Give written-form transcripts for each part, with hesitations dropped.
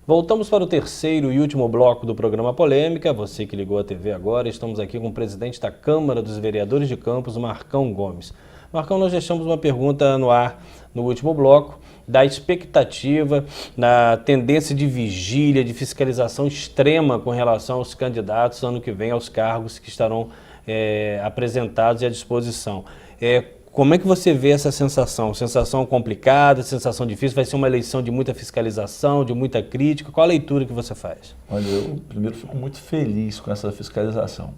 Voltamos para o terceiro e último bloco do programa Polêmica. Você que ligou a TV agora, estamos aqui com o presidente da Câmara dos Vereadores de Campos, Marcão Gomes. Marcão, nós deixamos uma pergunta no ar no último bloco, da expectativa, na tendência de vigília, de fiscalização extrema com relação aos candidatos ano que vem, aos cargos que estarão apresentados e à disposição. Como é que você vê essa sensação? Sensação complicada, sensação difícil? Vai ser uma eleição de muita fiscalização, de muita crítica? Qual a leitura que você faz? Olha, eu primeiro fico muito feliz com essa fiscalização,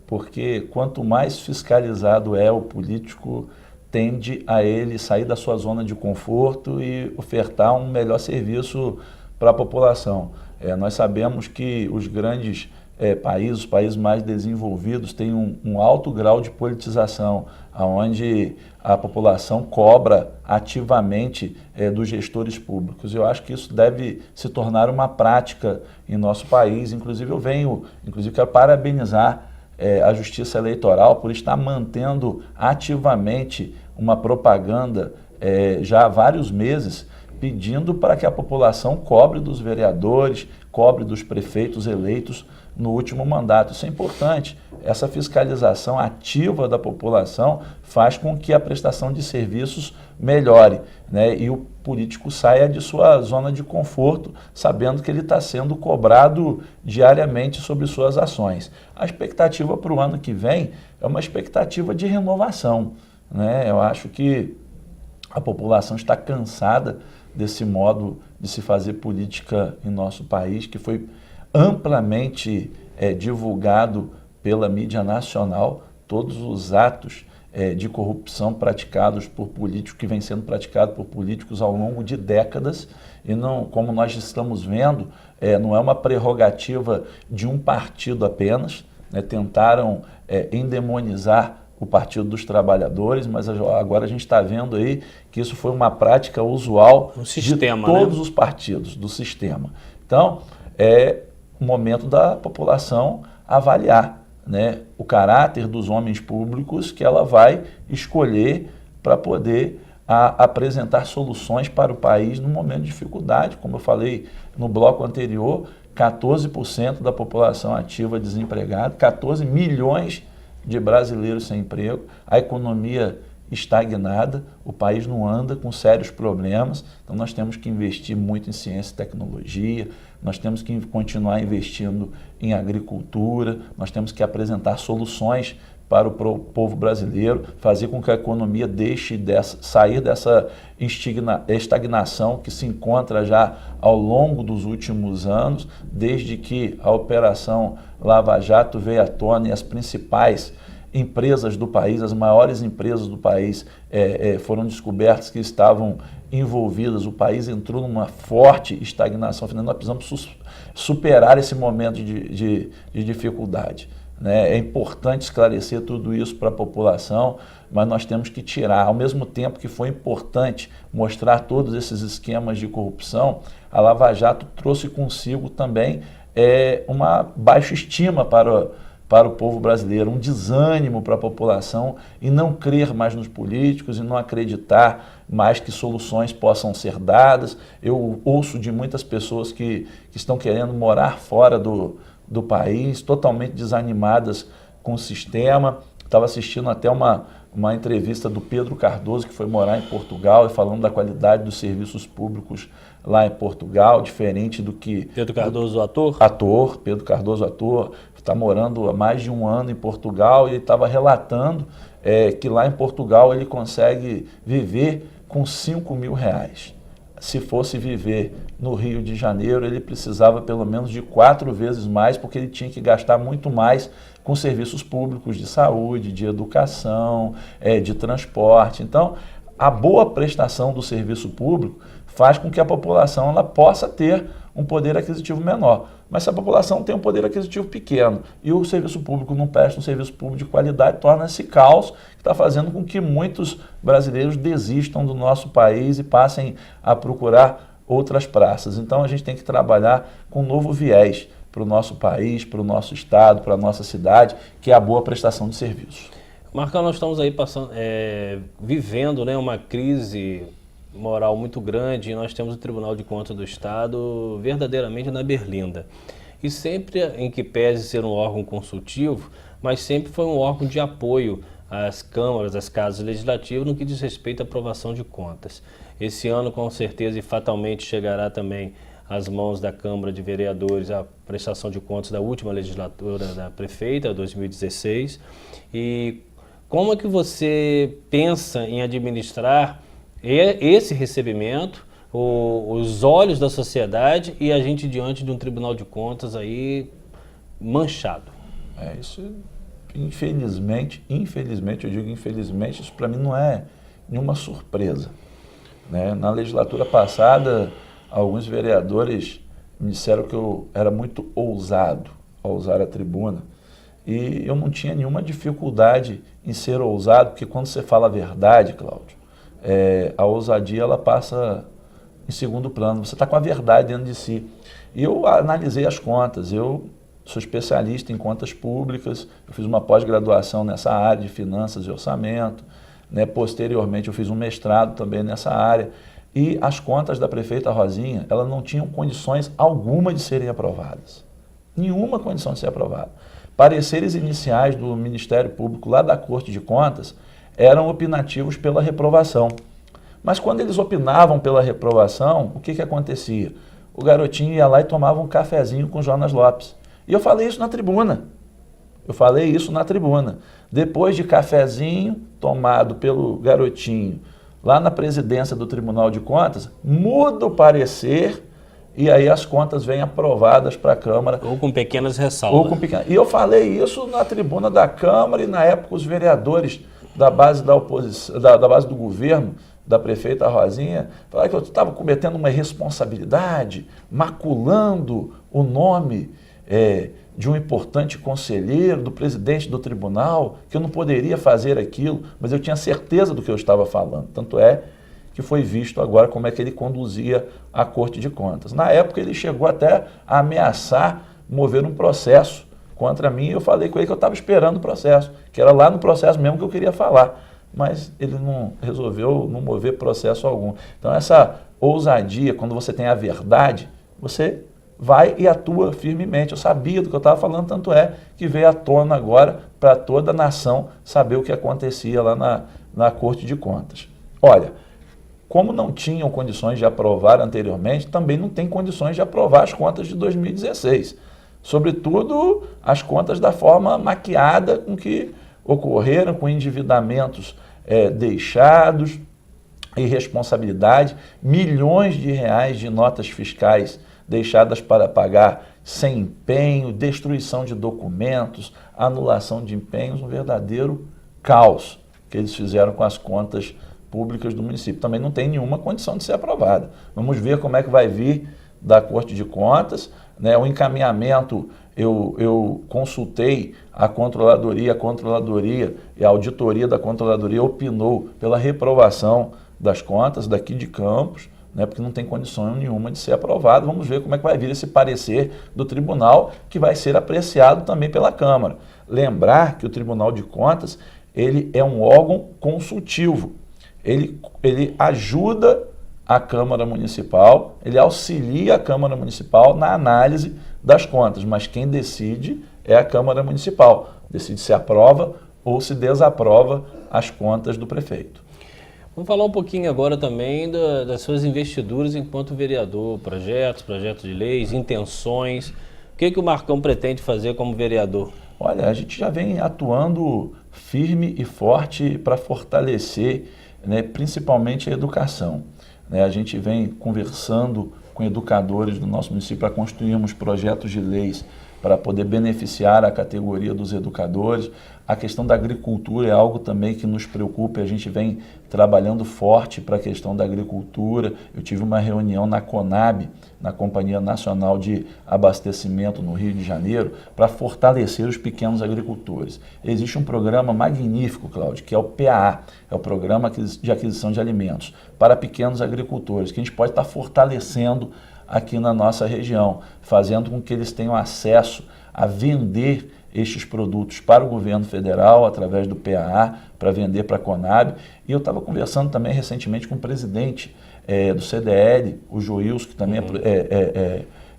porque quanto mais fiscalizado é o político, tende a ele sair da sua zona de conforto e ofertar um melhor serviço para a população. Nós sabemos que os grandes países, os países mais desenvolvidos, têm um alto grau de politização, onde a população cobra ativamente dos gestores públicos. Eu acho que isso deve se tornar uma prática em nosso país. Inclusive, quero parabenizar a Justiça Eleitoral por estar mantendo ativamente uma propaganda já há vários meses, pedindo para que a população cobre dos vereadores, cobre dos prefeitos eleitos no último mandato. Isso é importante. Essa fiscalização ativa da população faz com que a prestação de serviços melhore, né? E o político saia de sua zona de conforto, sabendo que ele está sendo cobrado diariamente sobre suas ações. A expectativa para o ano que vem é uma expectativa de renovação, né? Eu acho que a população está cansada desse modo de se fazer política em nosso país, que foi amplamente divulgado pela mídia nacional, todos os atos de corrupção praticados por políticos, que vem sendo praticado por políticos ao longo de décadas, e não, como nós estamos vendo, não é uma prerrogativa de um partido apenas, né? Tentaram endemonizar o Partido dos Trabalhadores, mas agora a gente está vendo aí que isso foi uma prática usual de todos os partidos do sistema. Então, é o momento da população avaliar, né, o caráter dos homens públicos que ela vai escolher para poder apresentar soluções para o país no momento de dificuldade. Como eu falei no bloco anterior, 14% da população ativa desempregada, 14 milhões de brasileiros sem emprego, a economia estagnada, o país não anda, com sérios problemas. Então nós temos que investir muito em ciência e tecnologia, nós temos que continuar investindo em agricultura, nós temos que apresentar soluções para o povo brasileiro, fazer com que a economia sair dessa estagnação que se encontra já ao longo dos últimos anos, desde que a Operação Lava Jato veio à tona e as principais empresas do país, as maiores empresas do país foram descobertas que estavam envolvidas. O país entrou numa forte estagnação. Nós precisamos superar esse momento de dificuldade, né? É importante esclarecer tudo isso para a população, mas nós temos que tirar, ao mesmo tempo que foi importante mostrar todos esses esquemas de corrupção, a Lava Jato trouxe consigo também uma baixa estima para o povo brasileiro, um desânimo para a população e não crer mais nos políticos e não acreditar mais que soluções possam ser dadas. Eu ouço de muitas pessoas que estão querendo morar fora do país, totalmente desanimadas com o sistema. Estava assistindo até uma entrevista do Pedro Cardoso, que foi morar em Portugal, e falando da qualidade dos serviços públicos lá em Portugal, diferente do que... Pedro Cardoso, ator? Ator, Pedro Cardoso, ator, está morando há mais de um ano em Portugal, e ele estava relatando que lá em Portugal ele consegue viver com R$5.000. Se fosse viver no Rio de Janeiro, ele precisava pelo menos de 4 vezes mais, porque ele tinha que gastar muito mais com serviços públicos de saúde, de educação, de transporte. Então, a boa prestação do serviço público faz com que a população ela possa ter um poder aquisitivo menor. Mas se a população tem um poder aquisitivo pequeno e o serviço público não presta um serviço público de qualidade, torna-se caos, que está fazendo com que muitos brasileiros desistam do nosso país e passem a procurar outras praças. Então a gente tem que trabalhar com um novo viés para o nosso país, para o nosso estado, para a nossa cidade, que é a boa prestação de serviços. Marcão, nós estamos aí vivendo, né, uma crise moral muito grande e nós temos o Tribunal de Contas do Estado verdadeiramente na berlinda. E sempre, em que pese ser um órgão consultivo, mas sempre foi um órgão de apoio às câmaras, às casas legislativas no que diz respeito à aprovação de contas. Esse ano, com certeza e fatalmente, chegará também às mãos da Câmara de Vereadores a prestação de contas da última legislatura da prefeita, 2016. E como é que você pensa em administrar esse recebimento, os olhos da sociedade e a gente diante de um Tribunal de Contas aí manchado? Isso, infelizmente, eu digo infelizmente, isso para mim não é nenhuma surpresa, né? Na legislatura passada, alguns vereadores me disseram que eu era muito ousado ao usar a tribuna, e eu não tinha nenhuma dificuldade em ser ousado, porque quando você fala a verdade, Cláudio, a ousadia ela passa em segundo plano, você está com a verdade dentro de si. E eu analisei as contas, eu sou especialista em contas públicas, eu fiz uma pós-graduação nessa área de finanças e orçamento, né? Posteriormente eu fiz um mestrado também nessa área, e as contas da prefeita Rosinha, elas não tinham condições alguma de serem aprovadas. Nenhuma condição de ser aprovada. Pareceres iniciais do Ministério Público lá da Corte de Contas eram opinativos pela reprovação. Mas quando eles opinavam pela reprovação, o que acontecia? O garotinho ia lá e tomava um cafezinho com Jonas Lopes. E eu falei isso na tribuna. Depois de cafezinho tomado pelo garotinho lá na presidência do Tribunal de Contas, muda o parecer e aí as contas vêm aprovadas para a Câmara. Ou com pequenas ressalvas. E eu falei isso na tribuna da Câmara e na época os vereadores da base da oposição, da base do governo, da prefeita Rosinha, falaram que eu estava cometendo uma irresponsabilidade, maculando o nome de um importante conselheiro, do presidente do tribunal, que eu não poderia fazer aquilo, mas eu tinha certeza do que eu estava falando. Tanto é que foi visto agora como é que ele conduzia a Corte de Contas. Na época ele chegou até a ameaçar mover um processo contra mim, e eu falei com ele que eu estava esperando o processo, que era lá no processo mesmo que eu queria falar, mas ele não resolveu não mover processo algum. Então essa ousadia, quando você tem a verdade, você vai e atua firmemente. Eu sabia do que eu estava falando, tanto é que veio à tona agora para toda a nação saber o que acontecia lá na Corte de Contas. Olha, como não tinham condições de aprovar anteriormente, também não tem condições de aprovar as contas de 2016. Sobretudo as contas da forma maquiada com que ocorreram, com endividamentos deixados, irresponsabilidade, milhões de reais de notas fiscais deixadas para pagar sem empenho, destruição de documentos, anulação de empenhos, um verdadeiro caos que eles fizeram com as contas públicas do município. Também não tem nenhuma condição de ser aprovada. Vamos ver como é que vai vir da Corte de Contas, né? O encaminhamento, eu consultei a controladoria e a auditoria da controladoria opinou pela reprovação das contas daqui de Campos, né, porque não tem condição nenhuma de ser aprovado. Vamos ver como é que vai vir esse parecer do tribunal, que vai ser apreciado também pela Câmara. Lembrar que o Tribunal de Contas, ele é um órgão consultivo, ele ajuda a Câmara Municipal, ele auxilia a Câmara Municipal na análise das contas, mas quem decide é a Câmara Municipal, decide se aprova ou se desaprova as contas do prefeito. Vamos falar um pouquinho agora também das suas investiduras enquanto vereador, projetos de leis, intenções. O que o Marcão pretende fazer como vereador? Olha, a gente já vem atuando firme e forte para fortalecer, né, principalmente a educação. Né, a gente vem conversando com educadores do nosso município para construirmos projetos de leis para poder beneficiar a categoria dos educadores. A questão da agricultura é algo também que nos preocupa, a gente vem trabalhando forte para a questão da agricultura. Eu tive uma reunião na CONAB, na Companhia Nacional de Abastecimento no Rio de Janeiro, para fortalecer os pequenos agricultores. Existe um programa magnífico, Cláudio, que é o PAA, é o Programa de Aquisição de Alimentos, para pequenos agricultores, que a gente pode estar fortalecendo aqui na nossa região, fazendo com que eles tenham acesso a vender estes produtos para o governo federal, através do PAA, para vender para a Conab. E eu estava conversando também recentemente com o presidente do CDL, o Joilson, que também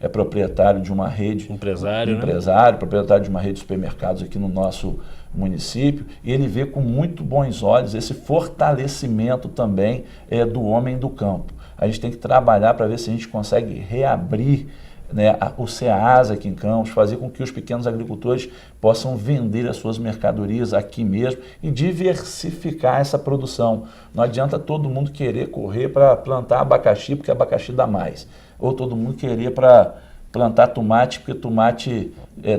é proprietário de uma rede... Empresário, proprietário de uma rede de supermercados aqui no nosso município, e ele vê com muito bons olhos esse fortalecimento também do homem do campo. A gente tem que trabalhar para ver se a gente consegue reabrir, né, o CEASA aqui em Campos, fazer com que os pequenos agricultores possam vender as suas mercadorias aqui mesmo e diversificar essa produção. Não adianta todo mundo querer correr para plantar abacaxi porque abacaxi dá mais, ou todo mundo querer para plantar tomate porque tomate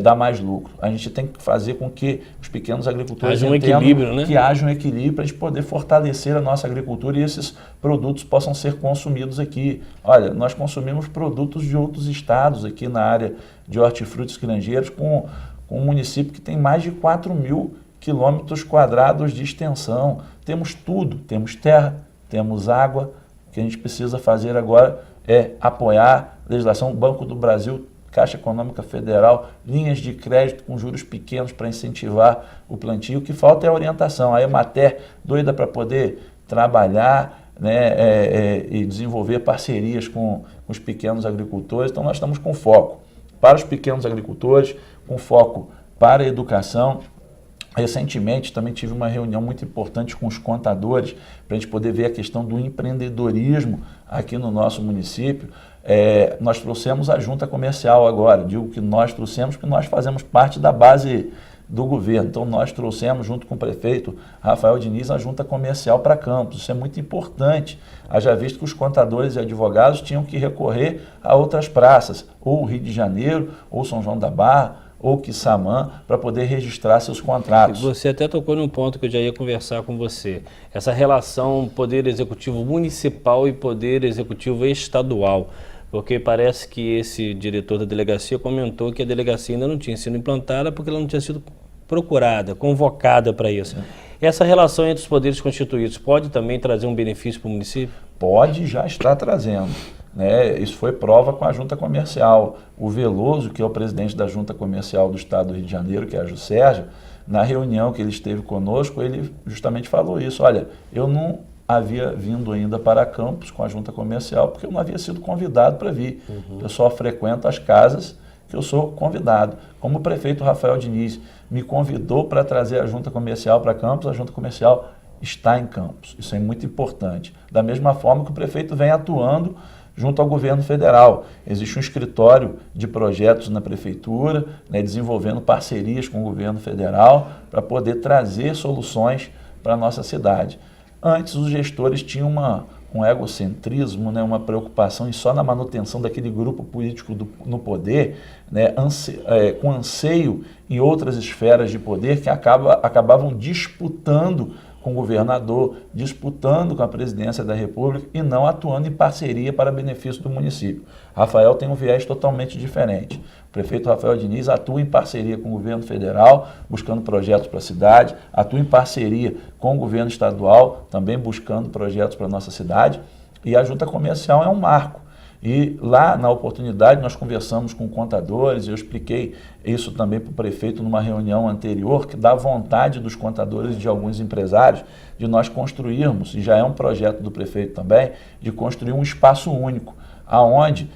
dá mais lucro. A gente tem que fazer com que os pequenos agricultores entendam que haja um equilíbrio para a gente poder fortalecer a nossa agricultura e esses produtos possam ser consumidos aqui. Olha, nós consumimos produtos de outros estados aqui na área de hortifrutis granjeiros com um município que tem mais de 4.000 quilômetros quadrados de extensão. Temos tudo, temos terra, temos água. O que a gente precisa fazer agora é apoiar a legislação. Banco do Brasil, Caixa Econômica Federal, linhas de crédito com juros pequenos para incentivar o plantio. O que falta é a orientação. A Emater, doida para poder trabalhar, né, e desenvolver parcerias com os pequenos agricultores. Então nós estamos com foco para os pequenos agricultores, com foco para a educação. Recentemente também tive uma reunião muito importante com os contadores para a gente poder ver a questão do empreendedorismo aqui no nosso município. Nós trouxemos a junta comercial agora, digo que nós trouxemos porque nós fazemos parte da base do governo. Então nós trouxemos junto com o prefeito Rafael Diniz a junta comercial para Campos. Isso é muito importante, haja visto que os contadores e advogados tinham que recorrer a outras praças, ou Rio de Janeiro, ou São João da Barra, ou Quissamã, para poder registrar seus contratos. Você até tocou num ponto que eu já ia conversar com você. Essa relação poder executivo municipal e poder executivo estadual. Porque parece que esse diretor da delegacia comentou que a delegacia ainda não tinha sido implantada porque ela não tinha sido procurada, convocada para isso. Essa relação entre os poderes constituídos pode também trazer um benefício para o município? Pode, já está trazendo. Isso foi prova com a junta comercial. O Veloso, que é o presidente da junta comercial do estado do Rio de Janeiro, que é a Jusérgio, na reunião que ele esteve conosco, ele justamente falou isso. Olha, eu não havia vindo ainda para Campos com a junta comercial porque eu não havia sido convidado para vir. Eu só frequento as casas que eu sou convidado. Como o prefeito Rafael Diniz me convidou para trazer a junta comercial para Campos, a junta comercial está em Campos. Isso é muito importante. Da mesma forma que o prefeito vem atuando junto ao governo federal. Existe um escritório de projetos na prefeitura, desenvolvendo parcerias com o governo federal para poder trazer soluções para a nossa cidade. Antes, os gestores tinham um egocentrismo, uma preocupação em só na manutenção daquele grupo político no poder, com anseio em outras esferas de poder que acabavam disputando com o governador, disputando com a presidência da República e não atuando em parceria para benefício do município. Rafael tem um viés totalmente diferente. O prefeito Rafael Diniz atua em parceria com o governo federal, buscando projetos para a cidade, atua em parceria com o governo estadual, também buscando projetos para a nossa cidade, e a junta comercial é um marco. E lá, na oportunidade, nós conversamos com contadores, eu expliquei isso também para o prefeito numa reunião anterior, que dá vontade dos contadores e de alguns empresários de nós construirmos, e já é um projeto do prefeito também, de construir um espaço único, aonde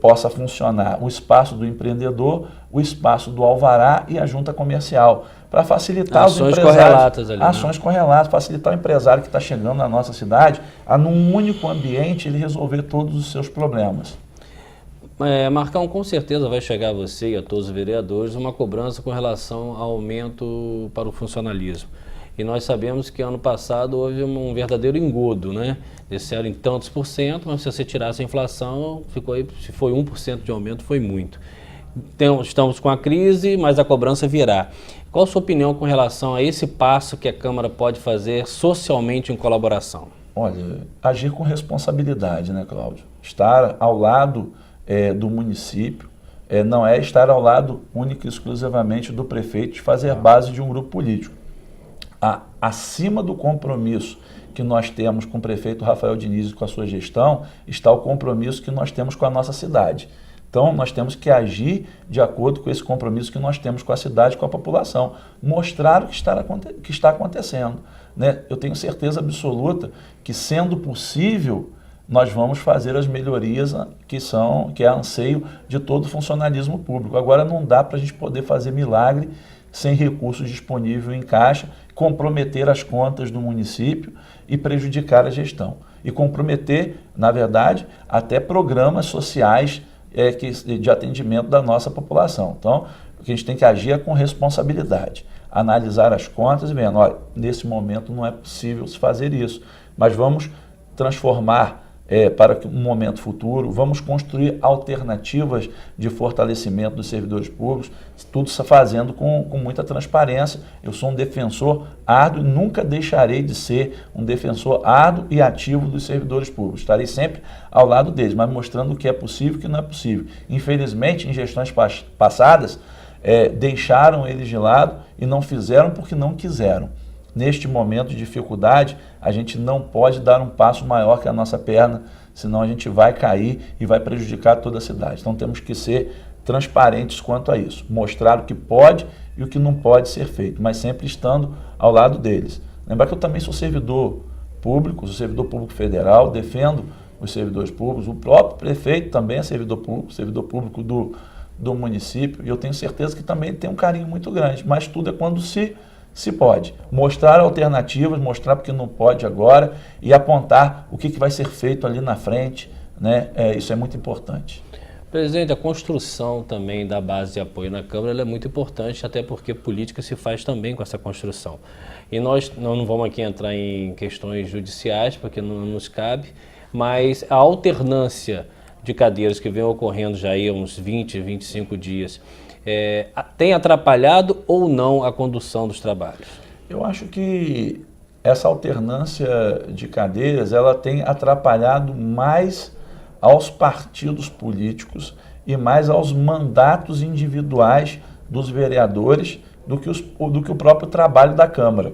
possa funcionar o espaço do empreendedor, o espaço do alvará e a junta comercial, para facilitar os empresários. Ações correlatas ali. Ações correlatas, facilitar o empresário que está chegando na nossa cidade a, num único ambiente, ele resolver todos os seus problemas. Marcão, com certeza vai chegar a você e a todos os vereadores uma cobrança com relação ao aumento para o funcionalismo. E nós sabemos que ano passado houve um verdadeiro engodo, né? Desceram em tantos por cento, mas se você tirasse a inflação, ficou aí, se foi 1% de aumento, foi muito. Então, estamos com a crise, mas a cobrança virá. Qual a sua opinião com relação a esse passo que a Câmara pode fazer socialmente em colaboração? Olha, agir com responsabilidade, né, Cláudio? Estar ao lado do município não é estar ao lado único e exclusivamente do prefeito de fazer base de um grupo político. Acima do compromisso que nós temos com o prefeito Rafael Diniz e com a sua gestão está o compromisso que nós temos com a nossa cidade. Então, nós temos que agir de acordo com esse compromisso que nós temos com a cidade, com a população. Mostrar o que está acontecendo, né? Eu tenho certeza absoluta que, sendo possível, nós vamos fazer as melhorias que é anseio de todo o funcionalismo público. Agora, não dá para a gente poder fazer milagre sem recursos disponíveis em caixa, comprometer as contas do município e prejudicar a gestão. E comprometer, na verdade, até programas sociais de atendimento da nossa população. Então, o que a gente tem que agir é com responsabilidade, analisar as contas e vendo, olha, nesse momento não é possível se fazer isso, mas vamos transformar para um momento futuro, vamos construir alternativas de fortalecimento dos servidores públicos, tudo fazendo com muita transparência. Eu sou um defensor árduo e nunca deixarei de ser um defensor árduo e ativo dos servidores públicos. Estarei sempre ao lado deles, mas mostrando o que é possível e o que não é possível. Infelizmente, em gestões passadas, deixaram eles de lado e não fizeram porque não quiseram. Neste momento de dificuldade, a gente não pode dar um passo maior que a nossa perna, senão a gente vai cair e vai prejudicar toda a cidade. Então temos que ser transparentes quanto a isso, mostrar o que pode e o que não pode ser feito, mas sempre estando ao lado deles. Lembrar que eu também sou servidor público federal, defendo os servidores públicos, o próprio prefeito também é servidor público do município, e eu tenho certeza que também tem um carinho muito grande, mas tudo é quando se pode. Mostrar alternativas, mostrar porque não pode agora e apontar o que vai ser feito ali na frente, né? Isso é muito importante. Presidente, a construção também da base de apoio na Câmara ela é muito importante, até porque política se faz também com essa construção. E nós não vamos aqui entrar em questões judiciais, porque não nos cabe, mas a alternância de cadeiras que vem ocorrendo já aí há uns 20, 25 dias, tem atrapalhado ou não a condução dos trabalhos? Eu acho que essa alternância de cadeiras ela tem atrapalhado mais aos partidos políticos e mais aos mandatos individuais dos vereadores do que o próprio trabalho da Câmara.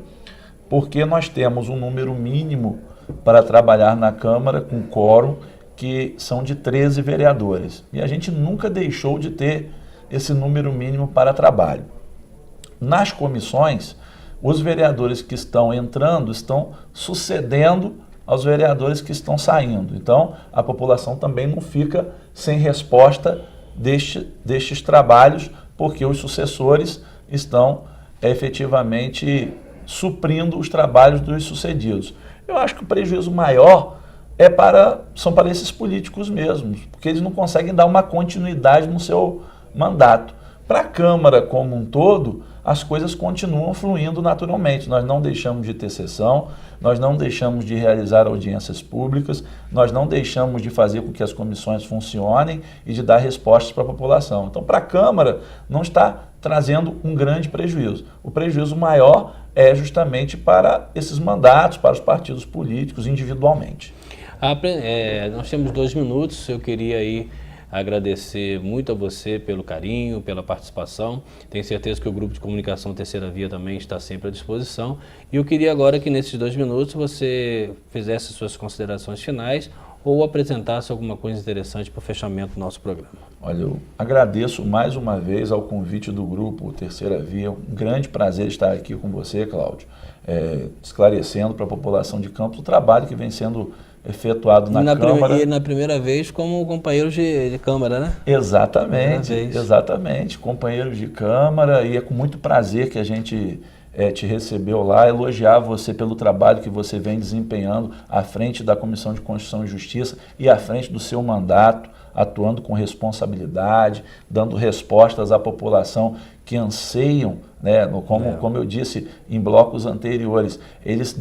Porque nós temos um número mínimo para trabalhar na Câmara com quórum, que são de 13 vereadores. E a gente nunca deixou de ter esse número mínimo para trabalho. Nas comissões, os vereadores que estão entrando estão sucedendo aos vereadores que estão saindo. Então, a população também não fica sem resposta destes trabalhos, porque os sucessores estão efetivamente suprindo os trabalhos dos sucedidos. Eu acho que o prejuízo maior são para esses políticos mesmos, porque eles não conseguem dar uma continuidade no seu mandato. Para a Câmara como um todo, as coisas continuam fluindo naturalmente. Nós não deixamos de ter sessão, nós não deixamos de realizar audiências públicas, nós não deixamos de fazer com que as comissões funcionem e de dar respostas para a população. Então, para a Câmara, não está trazendo um grande prejuízo. O prejuízo maior é justamente para esses mandatos, para os partidos políticos individualmente. Nós temos 2 minutos, eu queria aí agradecer muito a você pelo carinho, pela participação. Tenho certeza que o Grupo de Comunicação Terceira Via também está sempre à disposição. E eu queria agora que nesses 2 minutos você fizesse suas considerações finais ou apresentasse alguma coisa interessante para o fechamento do nosso programa. Olha, eu agradeço mais uma vez ao convite do Grupo Terceira Via. Um grande prazer estar aqui com você, Cláudio, esclarecendo para a população de Campos o trabalho que vem sendo efetuado na Câmara. E na primeira vez como companheiros de Câmara, né? Exatamente, companheiros de Câmara, e é com muito prazer que a gente te recebeu lá, elogiar você pelo trabalho que você vem desempenhando à frente da Comissão de Constituição e Justiça e à frente do seu mandato, atuando com responsabilidade, dando respostas à população que anseiam, né, como eu disse em blocos anteriores, eles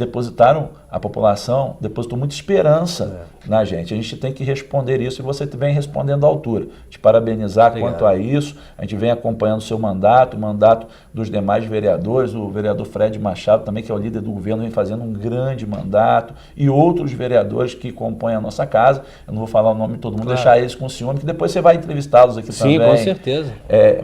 a população depositou muita esperança na gente. A gente tem que responder isso e você vem respondendo à altura. Te parabenizar quanto a isso, a gente vem acompanhando o seu mandato, o mandato dos demais vereadores, o vereador Fred Machado também, que é o líder do governo, vem fazendo um grande mandato, e outros vereadores que compõem a nossa casa. Eu não vou falar o nome de todo mundo, deixar eles com ciúme, que depois você vai entrevistá-los aqui também. Sim, com certeza.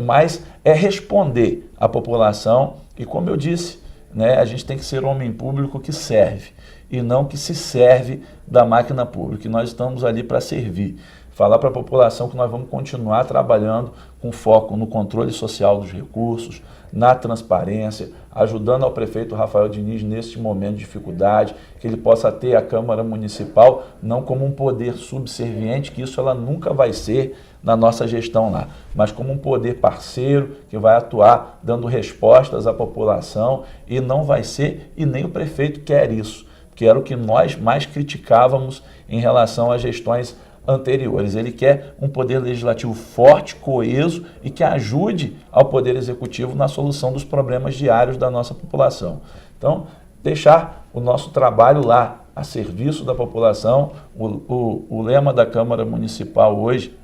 Mas é responder à população, e como eu disse, né, a gente tem que ser um homem público que serve. e não que se serve da máquina pública. E nós estamos ali para servir. Falar para a população que nós vamos continuar trabalhando com foco no controle social dos recursos, na transparência, ajudando ao prefeito Rafael Diniz neste momento de dificuldade, que ele possa ter a Câmara Municipal não como um poder subserviente, que isso ela nunca vai ser na nossa gestão lá, mas como um poder parceiro que vai atuar dando respostas à população, e não vai ser, e nem o prefeito quer isso, que era o que nós mais criticávamos em relação às gestões anteriores. Ele quer um poder legislativo forte, coeso e que ajude ao poder executivo na solução dos problemas diários da nossa população. Então, deixar o nosso trabalho lá a serviço da população. O lema da Câmara Municipal hoje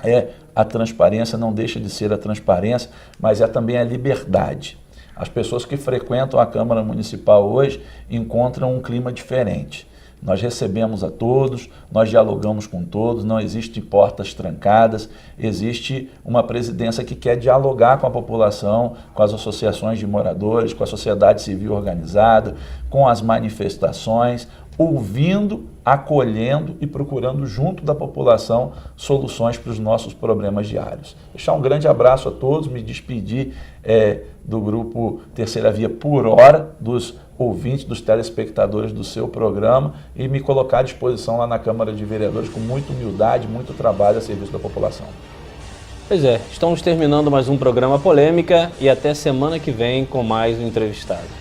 é a transparência, não deixa de ser a transparência, mas é também a liberdade. As pessoas que frequentam a Câmara Municipal hoje encontram um clima diferente. Nós recebemos a todos, nós dialogamos com todos, não existe portas trancadas, existe uma presidência que quer dialogar com a população, com as associações de moradores, com a sociedade civil organizada, com as manifestações, ouvindo, acolhendo e procurando junto da população soluções para os nossos problemas diários. Deixar um grande abraço a todos, me despedir do grupo Terceira Via por hora, dos ouvintes, dos telespectadores do seu programa, e me colocar à disposição lá na Câmara de Vereadores com muita humildade, muito trabalho a serviço da população. Pois é, estamos terminando mais um programa Polêmica e até semana que vem com mais um entrevistado.